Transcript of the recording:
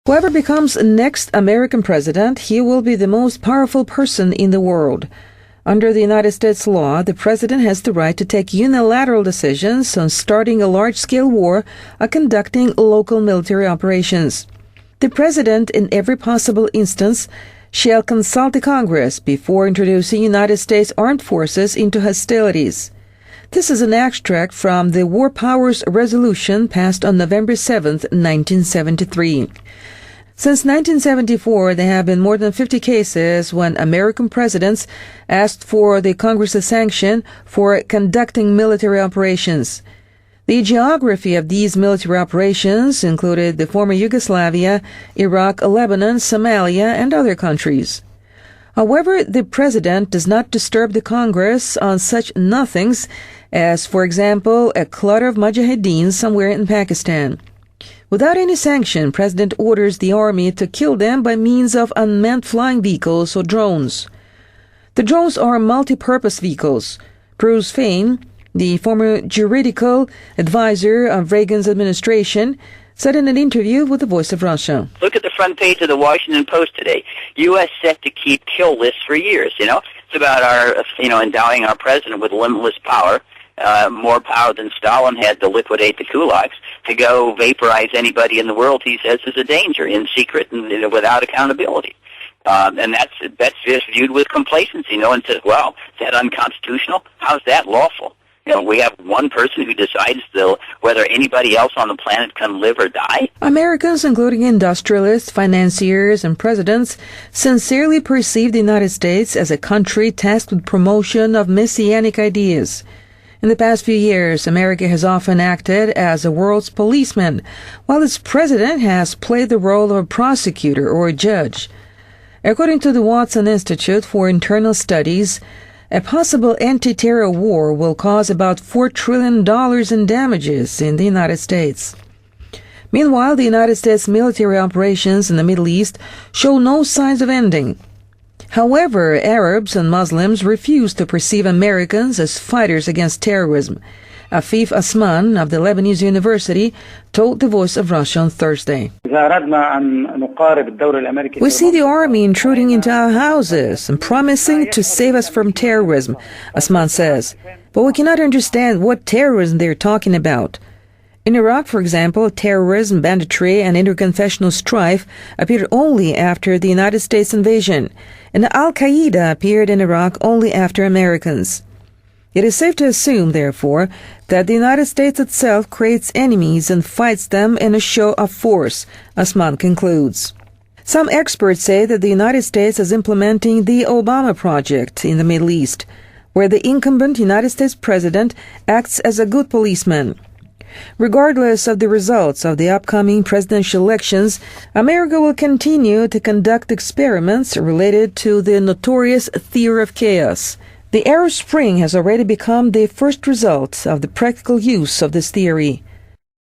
Whoever becomes next American president, he will be the most powerful person in the world. Under the United States law, the president has the right to take unilateral decisions on starting a large-scale war or conducting local military operations. The president, in every possible instance, shall consult the Congress before introducing United States armed forces into hostilities. This is an extract from the War Powers Resolution passed on November 7, 1973. Since 1974, there have been more than 50 cases when American presidents asked for the Congress's sanction for conducting military operations. The geography of these military operations included the former Yugoslavia, Iraq, Lebanon, Somalia, and other countries. However, the president does not disturb the Congress on such nothings as, for example, a clutter of mujahideen somewhere in Pakistan. Without any sanction, President orders the army to kill them by means of unmanned flying vehicles or drones. The drones are multi-purpose vehicles. Bruce Fein, the former juridical advisor of Reagan's administration, said in an interview with the Voice of Russia. Look at the front page of the Washington Post today. U.S. set to keep kill lists for years, It's about our, endowing our president with limitless power, more power than Stalin had to liquidate the kulaks, to go vaporize anybody in the world he says is a danger, in secret and without accountability. And that's just viewed with complacency. No one says, well, is that unconstitutional? How's that lawful? We have one person who decides whether anybody else on the planet can live or die. Americans, including industrialists, financiers, and presidents, sincerely perceive the United States as a country tasked with promotion of messianic ideas. In the past few years, America has often acted as a world's policeman, while its president has played the role of a prosecutor or a judge. According to the Watson Institute for Internal Studies, a possible anti-terror war will cause about $4 trillion in damages in the United States. Meanwhile, the United States military operations in the Middle East show no signs of ending. However, Arabs and Muslims refuse to perceive Americans as fighters against terrorism. Afif Asman of the Lebanese University told the Voice of Russia on Thursday. We see the army intruding into our houses and promising to save us from terrorism, Asman says. But we cannot understand what terrorism they're talking about. In Iraq, for example, terrorism, banditry, and interconfessional strife appeared only after the United States invasion, and Al-Qaeda appeared in Iraq only after Americans. It is safe to assume, therefore, that the United States itself creates enemies and fights them in a show of force, Asman concludes. Some experts say that the United States is implementing the Obama Project in the Middle East, where the incumbent United States president acts as a good policeman. Regardless of the results of the upcoming presidential elections, America will continue to conduct experiments related to the notorious theory of chaos. The Arab Spring has already become the first result of the practical use of this theory.